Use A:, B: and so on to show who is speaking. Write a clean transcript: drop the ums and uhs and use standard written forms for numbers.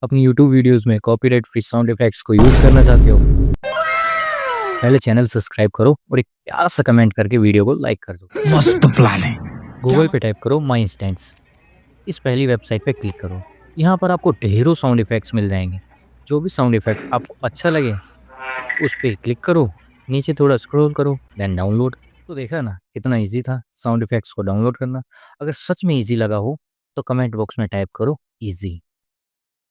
A: अपनी YouTube videos में copyright free sound effects को यूज करना चाहते हो? पहले चैनल सब्सक्राइब करो और एक प्यारा सा कमेंट करके वीडियो को लाइक कर दो।
B: मस्त प्लान है।
A: गूगल पे टाइप करो माई इंस्टेंट्स। इस पहली वेबसाइट पे क्लिक करो। यहाँ पर आपको ढेरों साउंड इफेक्ट्स मिल जाएंगे। जो भी साउंड इफेक्ट आपको अच्छा लगे उस पे क्लिक करो, नीचे थोड़ा स्क्रॉल करो, देन डाउनलोड। तो देखा ना कितना इजी था साउंड इफेक्ट्स को डाउनलोड करना। अगर सच में इजी लगा हो तो कमेंट बॉक्स में टाइप करो इजी।